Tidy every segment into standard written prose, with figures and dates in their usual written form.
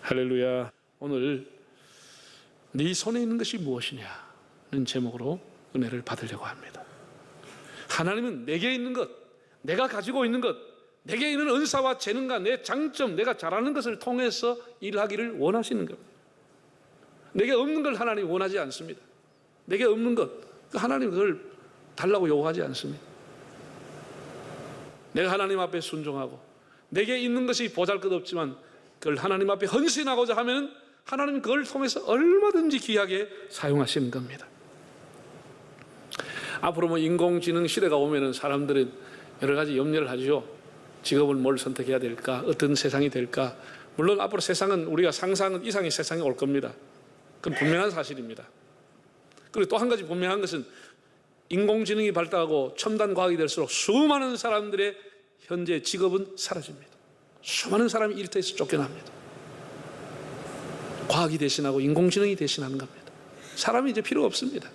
할렐루야. 오늘 네 손에 있는 것이 무엇이냐는 제목으로 은혜를 받으려고 합니다. 하나님은 내게 있는 것, 내가 가지고 있는 것, 내게 있는 은사와 재능과 내 장점, 내가 잘하는 것을 통해서 일하기를 원하시는 겁니다. 내게 없는 걸 하나님이 원하지 않습니다. 내게 없는 것, 하나님 그걸 달라고 요구하지 않습니다. 내가 하나님 앞에 순종하고 내게 있는 것이 보잘것없지만 그걸 하나님 앞에 헌신하고자 하면 하나님은 그걸 통해서 얼마든지 귀하게 사용하시는 겁니다. 앞으로 뭐 인공지능 시대가 오면은 사람들은 여러 가지 염려를 하죠. 직업을 뭘 선택해야 될까? 어떤 세상이 될까? 물론 앞으로 세상은 우리가 상상한 이상의 세상이 올 겁니다. 그건 분명한 사실입니다. 그리고 또 한 가지 분명한 것은 인공지능이 발달하고 첨단 과학이 될수록 수많은 사람들의 현재 직업은 사라집니다. 수많은 사람이 일터에서 쫓겨납니다. 과학이 대신하고 인공지능이 대신하는 겁니다. 사람이 이제 필요 없습니다.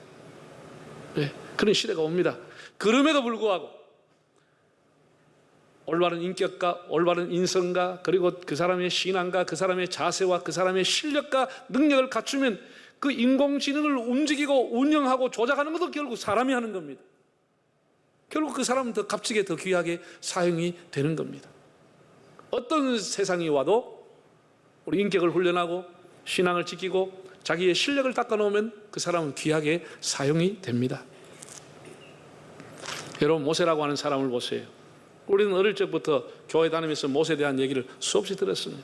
네, 그런 시대가 옵니다. 그럼에도 불구하고 올바른 인격과 올바른 인성과 그리고 그 사람의 신앙과 그 사람의 자세와 그 사람의 실력과 능력을 갖추면 그 인공지능을 움직이고 운영하고 조작하는 것도 결국 사람이 하는 겁니다. 결국 그 사람은 더 값지게 더 귀하게 사용이 되는 겁니다. 어떤 세상이 와도 우리 인격을 훈련하고 신앙을 지키고 자기의 실력을 닦아놓으면 그 사람은 귀하게 사용이 됩니다. 여러분, 모세라고 하는 사람을 보세요. 우리는 어릴 적부터 교회 다니면서 모세에 대한 얘기를 수없이 들었습니다.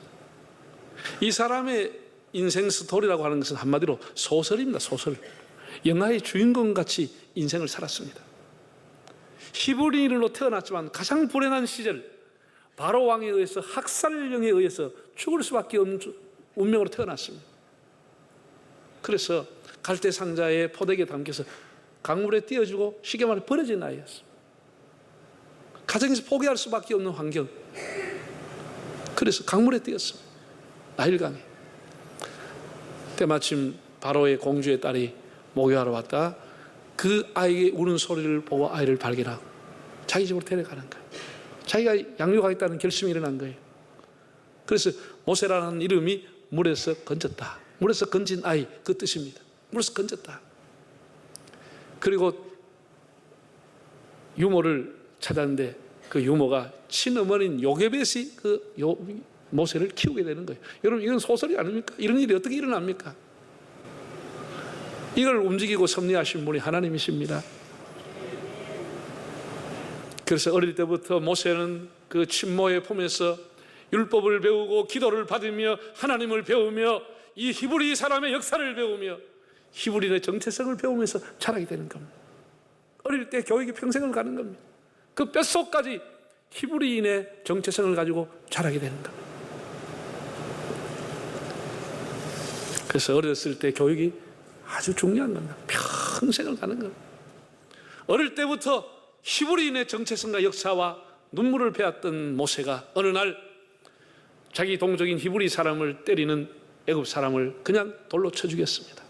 이 사람의 인생 스토리라고 하는 것은 한마디로 소설입니다. 소설. 영화의 주인공같이 인생을 살았습니다. 히브리인으로 태어났지만 가장 불행한 시절 바로 왕에 의해서 학살령에 의해서 죽을 수밖에 없는 운명으로 태어났습니다. 그래서 갈대 상자에 포대기에 담겨서 강물에 띄어주고 쉽게 말해 버려진 아이였습니다. 가정에서 포기할 수밖에 없는 환경. 그래서 강물에 띄었습니다. 나일강에. 때마침 바로의 공주의 딸이 목욕하러 왔다 그 아이의 우는 소리를 보고 아이를 발견하고 자기 집으로 데려가는 거예요. 자기가 양육하겠다는 결심이 일어난 거예요. 그래서 모세라는 이름이 물에서 건졌다. 물에서 건진 아이, 그 뜻입니다. 물에서 건졌다. 그리고 유모를 찾았는데 그 유모가 친어머니인 요게벳이 그 모세를 키우게 되는 거예요. 여러분, 이건 소설이 아닙니까? 이런 일이 어떻게 일어납니까? 이걸 움직이고 섭리하신 분이 하나님이십니다. 그래서 어릴 때부터 모세는 그 친모의 품에서 율법을 배우고 기도를 받으며 하나님을 배우며 이 히브리 사람의 역사를 배우며 히브리인의 정체성을 배우면서 자라게 되는 겁니다. 어릴 때 교육이 평생을 가는 겁니다. 그 뼛속까지 히브리인의 정체성을 가지고 자라게 되는 겁니다. 그래서 어렸을 때 교육이 아주 중요한 겁니다. 평생을 가는 겁니다. 어릴 때부터 히브리인의 정체성과 역사와 눈물을 베었던 모세가 어느 날 자기 동족인 히브리 사람을 때리는 애굽 사람을 그냥 돌로 쳐 죽였습니다.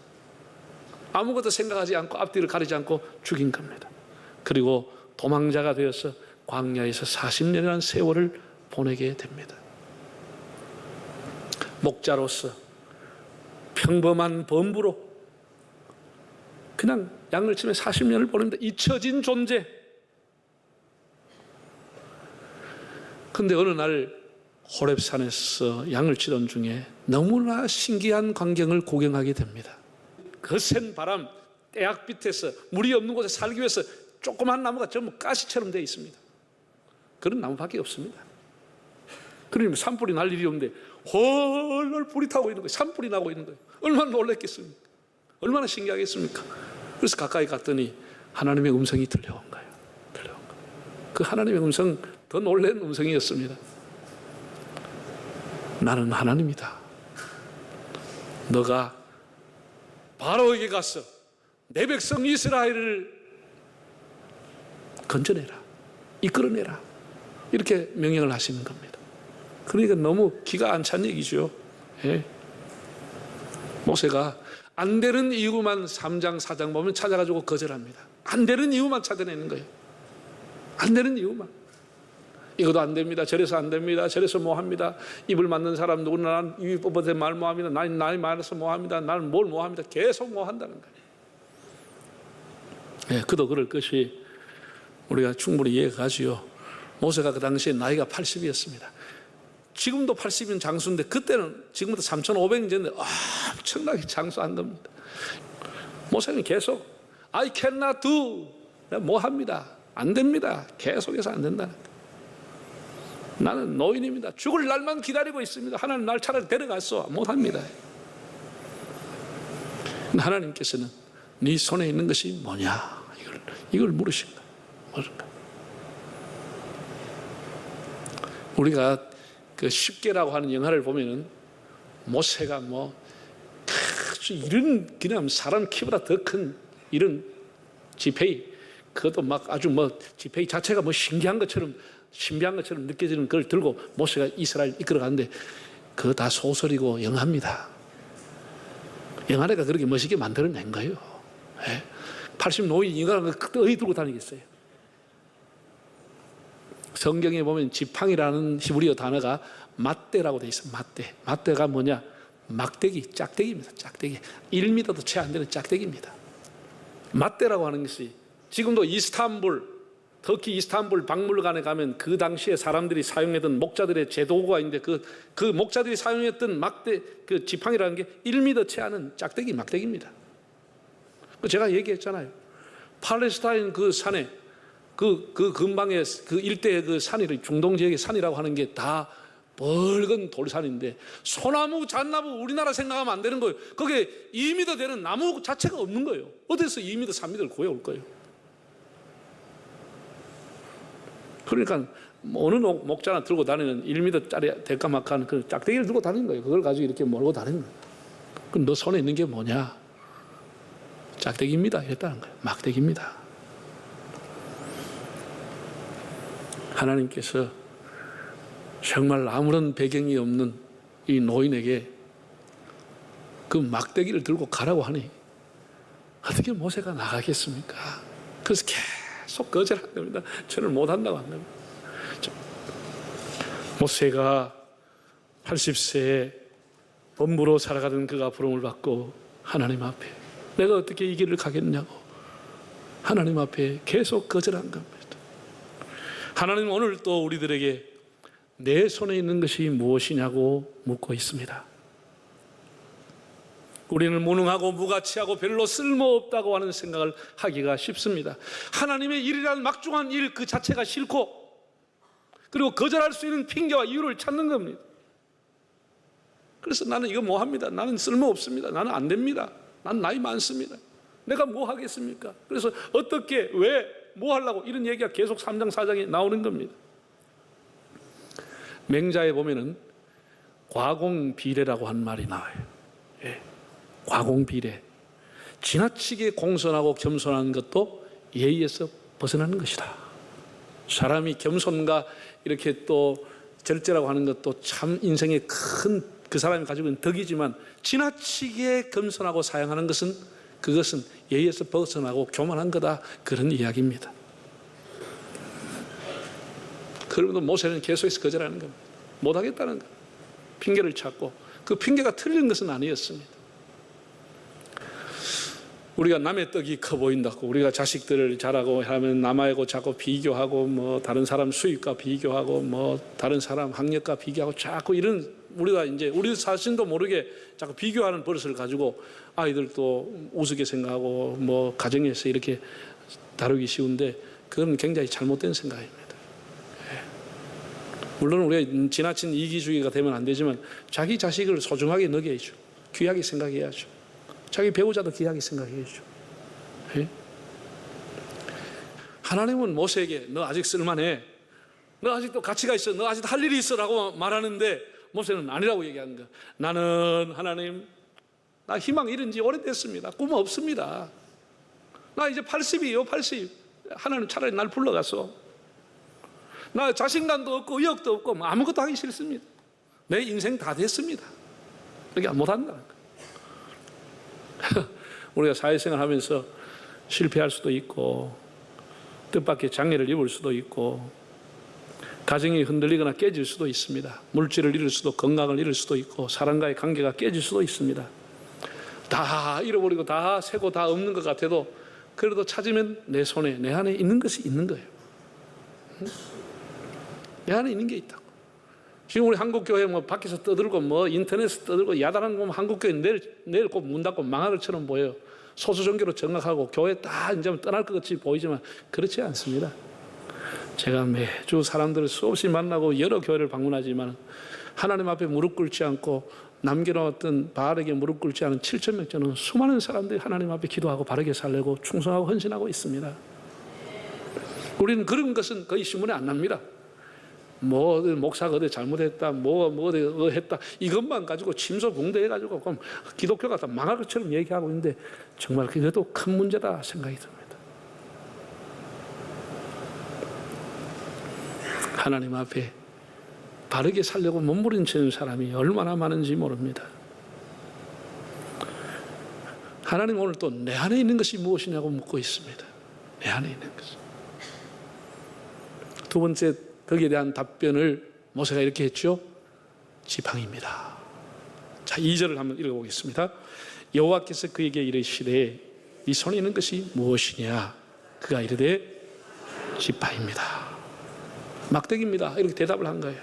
아무것도 생각하지 않고 앞뒤를 가리지 않고 죽인 겁니다. 그리고 도망자가 되어서 광야에서 40년이라는 세월을 보내게 됩니다. 목자로서 평범한 범부로 그냥 양을 치며 40년을 보냅니다. 잊혀진 존재. 근데 어느 날 호렙산에서 양을 치던 중에 너무나 신기한 광경을 구경하게 됩니다. 거센 바람, 떼약빛에서 물이 없는 곳에 살기 위해서 조그만 나무가 전부 가시처럼 되어 있습니다. 그런 나무밖에 없습니다. 그러니 산불이 날 일이 없는데 헐헐 불이 타고 있는 거예요. 산불이 나고 있는 거예요. 얼마나 놀랐겠습니까? 얼마나 신기하겠습니까? 그래서 가까이 갔더니 하나님의 음성이 들려온 거예요. 그 하나님의 음성, 더 놀란 음성이었습니다. 나는 하나님이다. 너가 바로에게 가서 내 백성 이스라엘을 건져내라, 이끌어내라, 이렇게 명령을 하시는 겁니다. 그러니까 너무 기가 안 찬 얘기죠. 예. 모세가 안 되는 이유만 3장 4장 보면 찾아가지고 거절합니다. 안 되는 이유만 찾아내는 거예요. 안 되는 이유만. 이것도 안 됩니다. 저래서 안 됩니다. 저래서 뭐 합니다. 입을 맞는 사람 누구나 입이 뽑아서 말 뭐 합니다. 나이 많아서 뭐 합니다. 나는 뭘 뭐 합니다. 계속 뭐 한다는 거예요. 예, 그도 그럴 것이 우리가 충분히 이해가지요. 모세가 그 당시에 나이가 80이었습니다. 지금도 80인 장수인데 그때는 지금부터 3,500년 전에 엄청나게 장수한 겁니다. 모세는 계속 I cannot do, 내가 뭐 합니다. 안 됩니다. 계속해서 안 된다는 거예요. 나는 노인입니다. 죽을 날만 기다리고 있습니다. 하나님 날 차라리 데려갔어. 못합니다. 하나님께서는 네 손에 있는 것이 뭐냐 이걸 물으신 거예요. 우리가 그 십계라고 하는 영화를 보면은 모세가 뭐 이런 그냥 사람 키보다 더 큰 이런 지팡이, 그것도 막 아주 뭐 지팡이 자체가 뭐 신비한 것처럼 느껴지는 그걸 들고 모세가 이스라엘 이끌어가는데 그거 다 소설이고 영화입니다. 영화가 그렇게 멋있게 만들어낸 거예요. 80 노인 인간은 어디 들고 다니겠어요? 성경에 보면 지팡이라는 히브리어 단어가 맞대라고 되어 있어요. 맞대가 뭐냐? 막대기, 짝대기입니다. 짝대기. 1m도 채 안 되는 짝대기입니다. 맞대라고 하는 것이 지금도 터키 이스탄불 박물관에 가면 그 당시에 사람들이 사용했던 목자들의 제도구가 있는데 그 목자들이 사용했던 막대, 그 지팡이라는 게 1m 채 않은 짝대기, 막대기입니다. 제가 얘기했잖아요. 팔레스타인 그 산에 그 근방에 그 일대의 그 산이 중동 지역의 산이라고 하는 게 다 붉은 돌산인데 소나무, 잣나무 우리나라 생각하면 안 되는 거예요. 거기에 2m 되는 나무 자체가 없는 거예요. 어디서 2m, 3m를 구해올 거예요. 그러니까 어느 목자나 들고 다니는 1m짜리 대까마까한 그 짝대기를 들고 다니는 거예요. 그걸 가지고 이렇게 몰고 다니는 거예요. 그럼 너 손에 있는 게 뭐냐? 짝대기입니다. 이랬다는 거예요. 막대기입니다. 하나님께서 정말 아무런 배경이 없는 이 노인에게 그 막대기를 들고 가라고 하니 어떻게 모세가 나가겠습니까? 그래서 계속 거절한 겁니다. 저는 못한다고 한 겁니다. 모세가 80세에 범부로 살아가던 그가 부름을 받고 하나님 앞에 내가 어떻게 이 길을 가겠냐고 하나님 앞에 계속 거절한 겁니다. 하나님은 오늘 또 우리들에게 내 손에 있는 것이 무엇이냐고 묻고 있습니다. 우리는 무능하고 무가치하고 별로 쓸모없다고 하는 생각을 하기가 쉽습니다. 하나님의 일이라는 막중한 일 그 자체가 싫고 그리고 거절할 수 있는 핑계와 이유를 찾는 겁니다. 그래서 나는 이거 뭐 합니다. 나는 쓸모없습니다. 나는 안 됩니다. 난 나이 많습니다. 내가 뭐 하겠습니까? 그래서 어떻게, 왜, 뭐 하려고 이런 얘기가 계속 3장 4장에 나오는 겁니다. 맹자에 보면은 과공비례라고 한 말이 나와요. 과공비례. 지나치게 공손하고 겸손한 것도 예의에서 벗어나는 것이다. 사람이 겸손과 이렇게 또 절제라고 하는 것도 참 인생의 큰 그 사람이 가지고 있는 덕이지만 지나치게 겸손하고 사용하는 것은 그것은 예의에서 벗어나고 교만한 거다. 그런 이야기입니다. 그러면도 모세는 계속해서 거절하는 겁니다. 못하겠다는 거. 핑계를 찾고 그 핑계가 틀린 것은 아니었습니다. 우리가 남의 떡이 커 보인다고 우리가 자식들을 자라고 하면 남하고 자꾸 비교하고 뭐 다른 사람 수입과 비교하고 뭐 다른 사람 학력과 비교하고 자꾸 이런 우리가 이제 우리 자신도 모르게 자꾸 비교하는 버릇을 가지고 아이들도 우습게 생각하고 뭐 가정에서 이렇게 다루기 쉬운데 그건 굉장히 잘못된 생각입니다. 물론 우리가 지나친 이기주의가 되면 안 되지만 자기 자식을 소중하게 여겨야죠. 귀하게 생각해야죠. 자기 배우자도 귀하게 생각해야죠. 하나님은 모세에게 너 아직 쓸만해. 너 아직도 가치가 있어. 너 아직 할 일이 있어 라고 말하는데 모세는 아니라고 얘기하는 거야. 나는 하나님 나 희망 잃은 지 오래됐습니다. 꿈 없습니다. 나 이제 80이에요. 80. 하나님 차라리 날 불러갔어. 나 자신감도 없고 의욕도 없고 아무것도 하기 싫습니다. 내 인생 다 됐습니다. 이렇게 못한다는 거예요. 우리가 사회생활 하면서 실패할 수도 있고 뜻밖의 장애를 입을 수도 있고 가정이 흔들리거나 깨질 수도 있습니다. 물질을 잃을 수도, 건강을 잃을 수도 있고, 사람과의 관계가 깨질 수도 있습니다. 다 잃어버리고 다 새고 다 없는 것 같아도 그래도 찾으면 내 손에, 내 안에 있는 것이 있는 거예요. 내 안에 있는 게 있다고. 지금 우리 한국교회 뭐 밖에서 떠들고 뭐 인터넷에서 떠들고 야단한 거 보면 한국교회 내일 꼭 문 닫고 망할 것처럼 보여요. 소수종교로 정락하고 교회 다 이제 떠날 것 같이 보이지만 그렇지 않습니다. 제가 매주 사람들을 수없이 만나고 여러 교회를 방문하지만 하나님 앞에 무릎 꿇지 않고 남겨놓았던 바알에게 무릎 꿇지 않은 7,000명 저는 수많은 사람들이 하나님 앞에 기도하고 바르게 살려고 충성하고 헌신하고 있습니다. 우리는 그런 것은 거의 신문에 안 납니다. 뭐 목사가 어디 잘못했다, 뭐 어디 했다, 이것만 가지고 침소봉대해가지고 그럼 기독교가 다 망할 것처럼 얘기하고 있는데 정말 그것도 큰 문제다 생각이 듭니다. 하나님 앞에 바르게 살려고 몸부림치는 사람이 얼마나 많은지 모릅니다. 하나님 오늘 또 내 안에 있는 것이 무엇이냐고 묻고 있습니다. 내 안에 있는 것. 두 번째 거기에 대한 답변을 모세가 이렇게 했죠. 지팡이입니다. 자, 2절을 한번 읽어보겠습니다. 여호와께서 그에게 이르시되 이 손에 있는 것이 무엇이냐? 그가 이르되 지팡이입니다. 막대기입니다. 이렇게 대답을 한 거예요.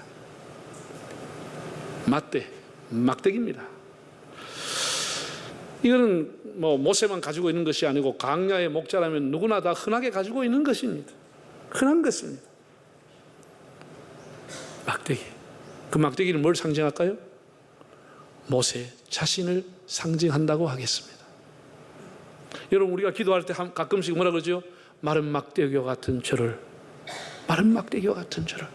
막대기입니다. 이거는 뭐 모세만 가지고 있는 것이 아니고 광야의 목자라면 누구나 다 흔하게 가지고 있는 것입니다. 흔한 것입니다. 막대기. 그 막대기는 뭘 상징할까요? 모세 자신을 상징한다고 하겠습니다. 여러분, 우리가 기도할 때 가끔씩 뭐라 그러죠? 마른 막대기와 같은 저를, 마른 막대기와 같은 저를.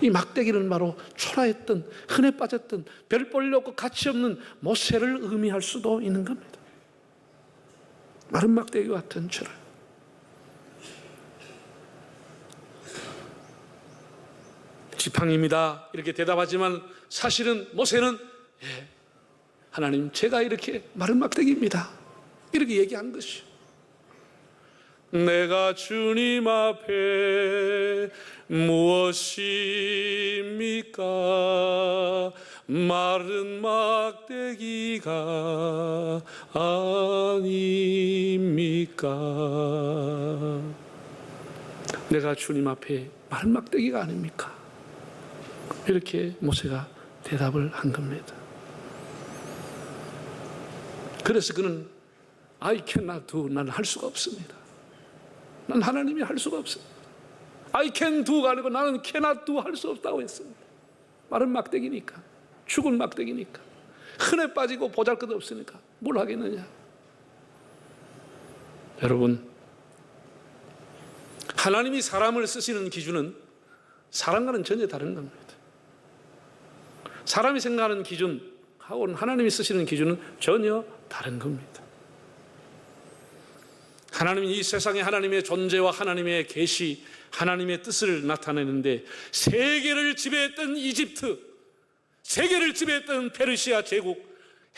이 막대기는 바로 초라했던, 흔해 빠졌던, 별 볼일 없고 가치 없는 모세를 의미할 수도 있는 겁니다. 마른 막대기와 같은 저를. 지팡이입니다. 이렇게 대답하지만 사실은 모세는 하나님, 제가 이렇게 마른 막대기입니다. 이렇게 얘기한 것이요. 내가 주님 앞에 무엇입니까? 마른 막대기가 아닙니까? 내가 주님 앞에 마른 막대기가 아닙니까? 이렇게 모세가 대답을 한 겁니다. 그래서 그는 I cannot do, 나는 할 수가 없습니다. 난 하나님이 할 수가 없습니다. I can do가 아니고 나는 cannot do, 할 수 없다고 했습니다. 마른 막대기니까, 죽은 막대기니까, 흔해 빠지고 보잘것 없으니까 뭘 하겠느냐. 여러분, 하나님이 사람을 쓰시는 기준은 사람과는 전혀 다른 겁니다. 사람이 생각하는 기준하고는 하나님이 쓰시는 기준은 전혀 다른 겁니다. 하나님은 이 세상에 하나님의 존재와 하나님의 계시, 하나님의 뜻을 나타내는데 세계를 지배했던 이집트, 세계를 지배했던 페르시아 제국,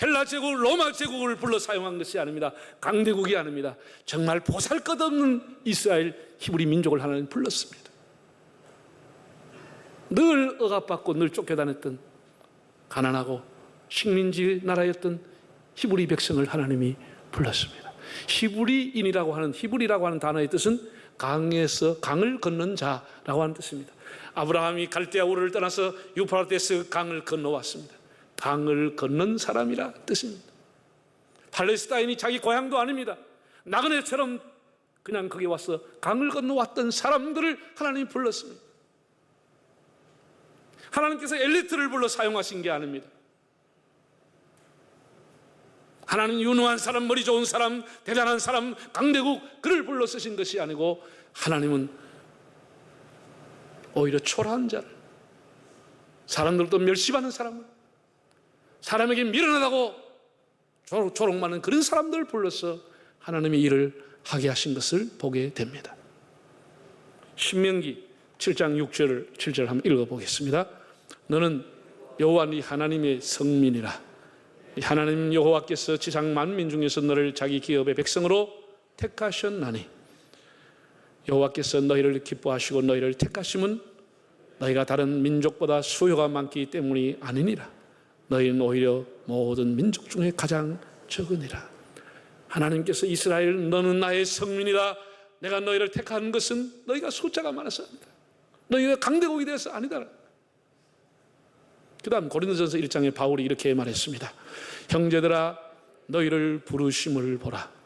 헬라 제국, 로마 제국을 불러 사용한 것이 아닙니다. 강대국이 아닙니다. 정말 보잘것없는 이스라엘 히브리 민족을 하나님 불렀습니다. 늘 억압받고 늘 쫓겨다녔던 가난하고 식민지 나라였던 히브리 백성을 하나님이 불렀습니다. 히브리인이라고 하는, 히브리라고 하는 단어의 뜻은 강에서 강을 건넌 자라고 하는 뜻입니다. 아브라함이 갈대아 우르를 떠나서 유프라테스 강을 건너왔습니다. 강을 건넌 사람이라 뜻입니다. 팔레스타인이 자기 고향도 아닙니다. 나그네처럼 그냥 거기 와서 강을 건너왔던 사람들을 하나님이 불렀습니다. 하나님께서 엘리트를 불러 사용하신 게 아닙니다. 하나님 유능한 사람, 머리 좋은 사람, 대단한 사람, 강대국, 그를 불러 쓰신 것이 아니고 하나님은 오히려 초라한 자를, 사람들도 멸시받는 사람을, 사람에게 미련하다고 조롱 많은 그런 사람들을 불러서 하나님의 일을 하게 하신 것을 보게 됩니다. 신명기 7장 7절 한번 읽어보겠습니다. 너는 여호와 네 하나님의 성민이라. 하나님 여호와께서 지상 만민 중에서 너를 자기 기업의 백성으로 택하셨나니 여호와께서 너희를 기뻐하시고 너희를 택하심은 너희가 다른 민족보다 수요가 많기 때문이 아니니라. 너희는 오히려 모든 민족 중에 가장 적으니라. 하나님께서 이스라엘 너는 나의 성민이다. 내가 너희를 택한 것은 너희가 숫자가 많아서 아니다. 너희가 강대국이 되어서 아니다. 그 다음 고린도전서 1장에 바울이 이렇게 말했습니다. 형제들아 너희를 부르심을 보라.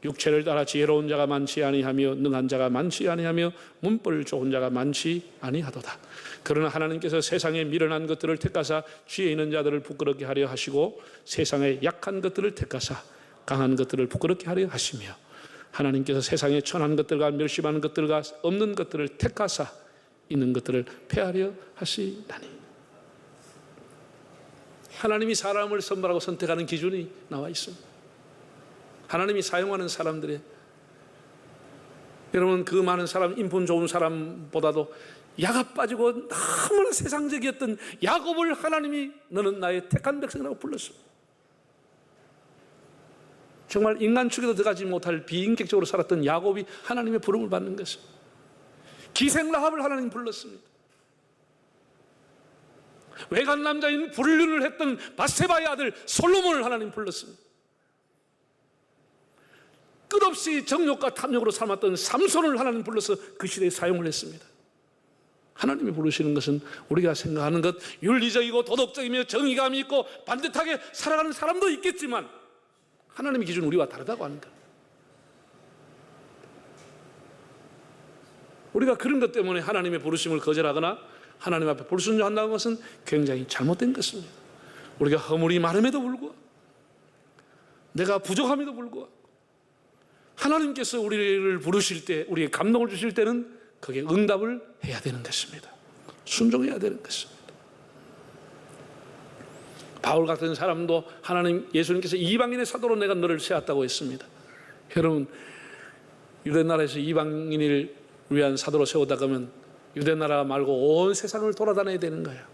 육체를 따라 지혜로운 자가 많지 아니하며 능한 자가 많지 아니하며 문벌 좋은 자가 많지 아니하도다. 그러나 하나님께서 세상에 미련한 것들을 택하사 지혜 있는 자들을 부끄럽게 하려 하시고 세상에 약한 것들을 택하사 강한 것들을 부끄럽게 하려 하시며 하나님께서 세상에 천한 것들과 멸시하는 것들과 없는 것들을 택하사 있는 것들을 폐하려 하시나니. 하나님이 사람을 선발하고 선택하는 기준이 나와 있습니다. 하나님이 사용하는 사람들의, 여러분 그 많은 사람, 인품 좋은 사람보다도 야가 빠지고 너무나 세상적이었던 야곱을 하나님이 너는 나의 택한 백성이라고 불렀습니다. 정말 인간 축에도 들어가지 못할 비인격적으로 살았던 야곱이 하나님의 부름을 받는 것입니다. 기생 라합을 하나님 불렀습니다. 외간 남자인 불륜을 했던 바세바의 아들 솔로몬을 하나님 불렀습니다. 끝없이 정욕과 탐욕으로 삼았던 삼손을 하나님 불러서 그 시대에 사용을 했습니다. 하나님이 부르시는 것은 우리가 생각하는 것, 윤리적이고 도덕적이며 정의감이 있고 반듯하게 살아가는 사람도 있겠지만 하나님의 기준은 우리와 다르다고 하는 것. 우리가 그런 것 때문에 하나님의 부르심을 거절하거나 하나님 앞에 불순종한다는 것은 굉장히 잘못된 것입니다. 우리가 허물이 많음에도 불구하고 내가 부족함에도 불구하고 하나님께서 우리를 부르실 때, 우리에게 감동을 주실 때는 거기에 응답을 해야 되는 것입니다. 순종해야 되는 것입니다. 바울 같은 사람도 하나님, 예수님께서 이방인의 사도로 내가 너를 세웠다고 했습니다. 여러분, 유대나라에서 이방인을 위한 사도로 세우다 하면 유대나라 말고 온 세상을 돌아다녀야 되는 거예요.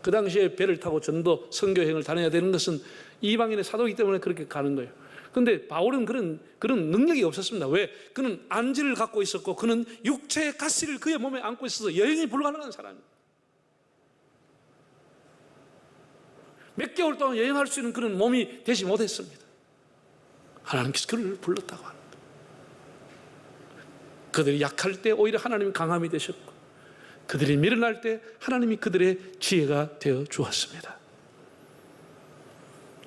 그 당시에 배를 타고 전도 선교행을 다녀야 되는 것은 이방인의 사도이기 때문에 그렇게 가는 거예요. 그런데 바울은 그런 능력이 없었습니다. 왜? 그는 안지를 갖고 있었고 그는 육체의 가시를 그의 몸에 안고 있어서 여행이 불가능한 사람입니다. 몇 개월 동안 여행할 수 있는 그런 몸이 되지 못했습니다. 하나님께서 그를 불렀다고 하는 거예요. 그들이 약할 때 오히려 하나님이 강함이 되셨고 그들이 미련할 때 하나님이 그들의 지혜가 되어 주었습니다.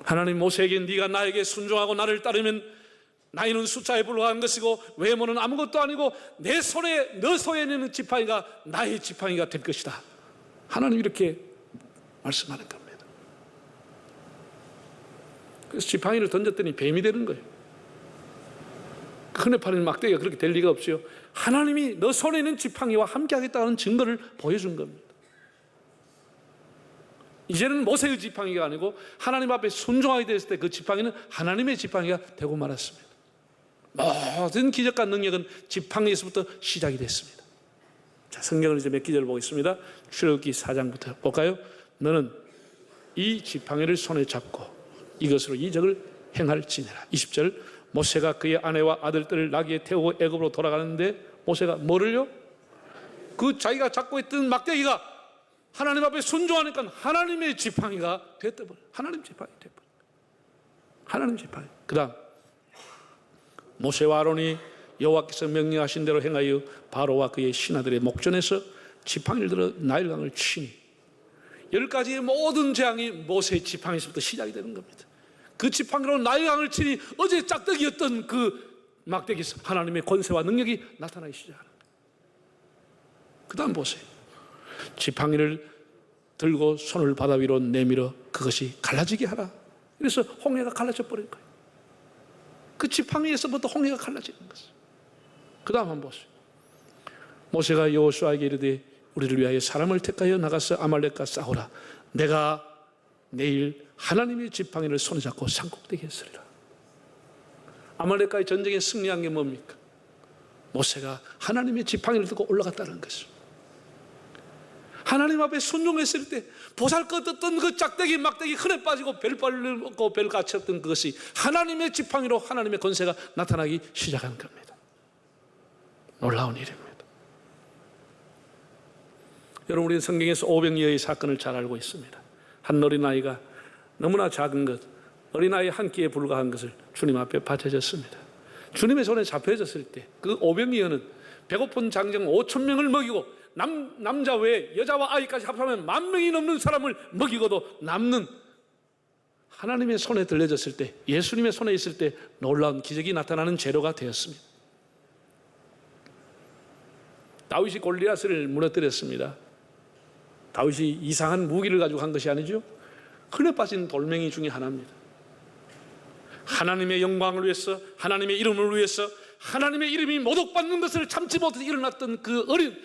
하나님 모세에게 네가 나에게 순종하고 나를 따르면 나이는 숫자에 불과한 것이고 외모는 아무것도 아니고 내 손에 너 손에 있는 지팡이가 나의 지팡이가 될 것이다. 하나님 이렇게 말씀하는 겁니다. 그래서 지팡이를 던졌더니 뱀이 되는 거예요. 큰애 팔린 막대기가 그렇게 될 리가 없어요. 하나님이 너 손에 있는 지팡이와 함께 하겠다는 증거를 보여준 겁니다. 이제는 모세의 지팡이가 아니고 하나님 앞에 순종하게 됐을 때 그 지팡이는 하나님의 지팡이가 되고 말았습니다. 모든 기적과 능력은 지팡이에서부터 시작이 됐습니다. 자, 성경을 이제 몇 기절 보겠습니다. 출애굽기 4장부터 볼까요? 너는 이 지팡이를 손에 잡고 이것으로 이적을 행할지니라. 20절 모세가 그의 아내와 아들들을 나귀에 태우고 애굽으로 돌아가는데 모세가 뭐를요? 그 자기가 잡고 있던 막대기가 하나님 앞에 순종하니까 하나님의 지팡이가 됐다버려. 하나님 지팡이 됐다버려. 하나님 지팡이. 그 다음 모세와 아론이 여호와께서 명령하신 대로 행하여 바로와 그의 신하들의 목전에서 지팡이를 들어 나일강을 치니 10가지의 모든 재앙이 모세의 지팡이에서부터 시작이 되는 겁니다. 그 지팡이로 나일강을 치니 어제 짝대기였던 그 막대기에서 하나님의 권세와 능력이 나타나기 시작하는 거예요. 그 다음 보세요. 지팡이를 들고 손을 바다 위로 내밀어 그것이 갈라지게 하라. 그래서 홍해가 갈라져 버린 거예요. 그 지팡이에서부터 홍해가 갈라지는 것이에요. 그 다음 한번 보세요. 모세가 여호수아에게 이르되 우리를 위하여 사람을 택하여 나가서 아말렉과 싸우라. 내가 내일 하나님의 지팡이를 손에 잡고 산꼭대기에 서리라. 아말렉과의 전쟁에 승리한 게 뭡니까? 모세가 하나님의 지팡이를 들고 올라갔다는 것이죠. 하나님 앞에 순종했을 때 보잘것없던 그 짝대기 막대기 흔해 빠지고 벨발을 먹고 벨 갇혔던 그것이 하나님의 지팡이로 하나님의 권세가 나타나기 시작한 겁니다. 놀라운 일입니다. 여러분, 우리는 성경에서 오병이어의 사건을 잘 알고 있습니다. 한 어린아이가 너무나 작은 것, 어린아이 한 끼에 불과한 것을 주님 앞에 바쳐졌습니다. 주님의 손에 잡혀졌을 때 그 오병이어는 배고픈 장정 5천 명을 먹이고 남자 외에 여자와 아이까지 합하면 10,000명이 넘는 사람을 먹이고도 남는, 하나님의 손에 들려졌을 때, 예수님의 손에 있을 때 놀라운 기적이 나타나는 재료가 되었습니다. 다윗이 골리앗을 무너뜨렸습니다. 다윗이 이상한 무기를 가지고 한 것이 아니죠. 흔해 빠진 돌멩이 중에 하나입니다. 하나님의 영광을 위해서, 하나님의 이름을 위해서, 하나님의 이름이 모독받는 것을 참지 못해서 일어났던 그 어린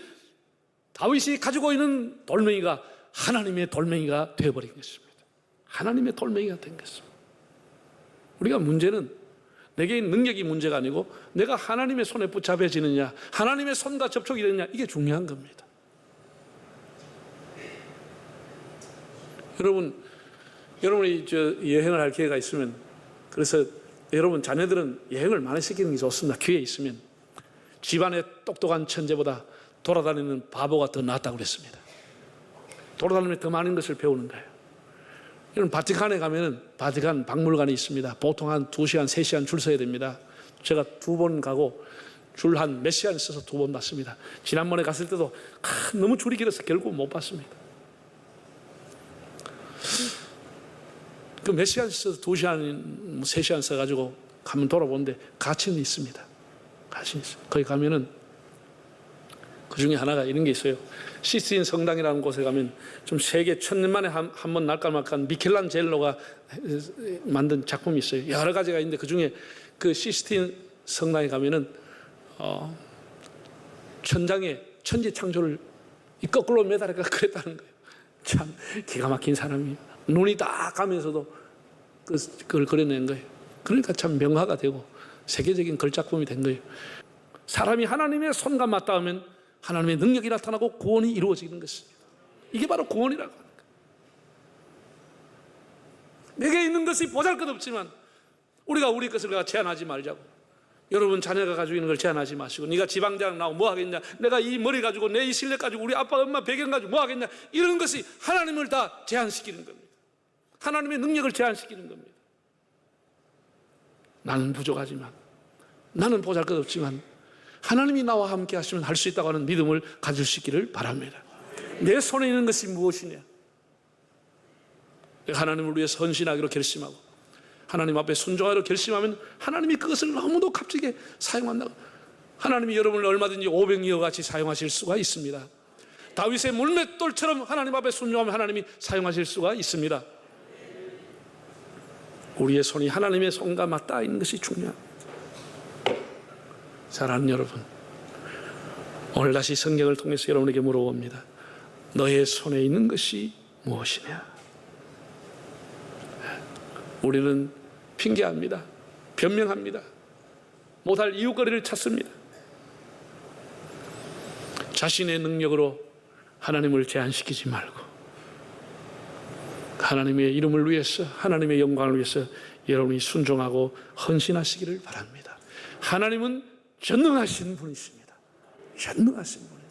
다윗이 가지고 있는 돌멩이가 하나님의 돌멩이가 되어버린 것입니다. 하나님의 돌멩이가 된 것입니다. 우리가 문제는 내게 있는 능력이 문제가 아니고 내가 하나님의 손에 붙잡혀지느냐, 하나님의 손과 접촉이 되느냐, 이게 중요한 겁니다. 여러분이 여행을 할 기회가 있으면, 그래서 여러분 자녀들은 여행을 많이 시키는 게 좋습니다. 기회 있으면. 집안의 똑똑한 천재보다 돌아다니는 바보가 더 낫다고 그랬습니다. 돌아다니면 더 많은 것을 배우는 거예요. 여러분, 바티칸에 가면은 바티칸 박물관이 있습니다. 보통 한 2시간, 3시간 줄 서야 됩니다. 제가 2번 가고 줄 한 몇 시간 있어서 2번 봤습니다. 지난번에 갔을 때도 너무 줄이 길어서 결국 못 봤습니다. 그 몇 시간 있어서 2시간, 3시간 써가지고 가면 돌아보는데 가치는 있습니다. 가치는 있어요. 거기 가면은 그 중에 하나가 이런 게 있어요. 시스틴 성당이라는 곳에 가면 좀 세계 1000년 만에 한 번 날까말까한 미켈란젤로가 만든 작품이 있어요. 여러 가지가 있는데 그 중에 그 시스틴 성당에 가면은 천장에 천지 창조를 거꾸로 매달아가 그랬다는 거예요. 참 기가 막힌 사람이에요. 눈이 딱 가면서도 그걸 그려낸 거예요. 그러니까 참 명화가 되고 세계적인 걸작품이 된 거예요. 사람이 하나님의 손과 맞닿으면 하나님의 능력이 나타나고 구원이 이루어지는 것입니다. 이게 바로 구원이라고 하는 거예요. 내게 있는 것이 보잘것없지만 우리가 우리 것을 제한하지 말자고. 여러분 자녀가 가지고 있는 걸 제한하지 마시고, 네가 지방대학 나오면 뭐 하겠냐, 내가 이 머리 가지고 내 이 실력 가지고 우리 아빠 엄마 배경 가지고 뭐 하겠냐, 이런 것이 하나님을 다 제한시키는 겁니다. 하나님의 능력을 제한시키는 겁니다. 나는 부족하지만, 나는 보잘것없지만 하나님이 나와 함께 하시면 할 수 있다고 하는 믿음을 가질 수 있기를 바랍니다. 내 손에 있는 것이 무엇이냐, 하나님을 위해서 헌신하기로 결심하고 하나님 앞에 순종하기로 결심하면 하나님이 그것을 너무도 값지게 사용한다고. 하나님이 여러분을 얼마든지 오병이어 같이 사용하실 수가 있습니다. 다윗의 물맷돌처럼 하나님 앞에 순종하면 하나님이 사용하실 수가 있습니다. 우리의 손이 하나님의 손과 맞닿아 있는 것이 중요합니다. 사랑하는 여러분, 오늘 다시 성경을 통해서 여러분에게 물어봅니다. 너의 손에 있는 것이 무엇이냐? 우리는 핑계합니다. 변명합니다. 못할 이유거리를 찾습니다. 자신의 능력으로 하나님을 제한시키지 말고 하나님의 이름을 위해서, 하나님의 영광을 위해서 여러분이 순종하고 헌신하시기를 바랍니다. 하나님은 전능하신 분이십니다. 전능하신 분.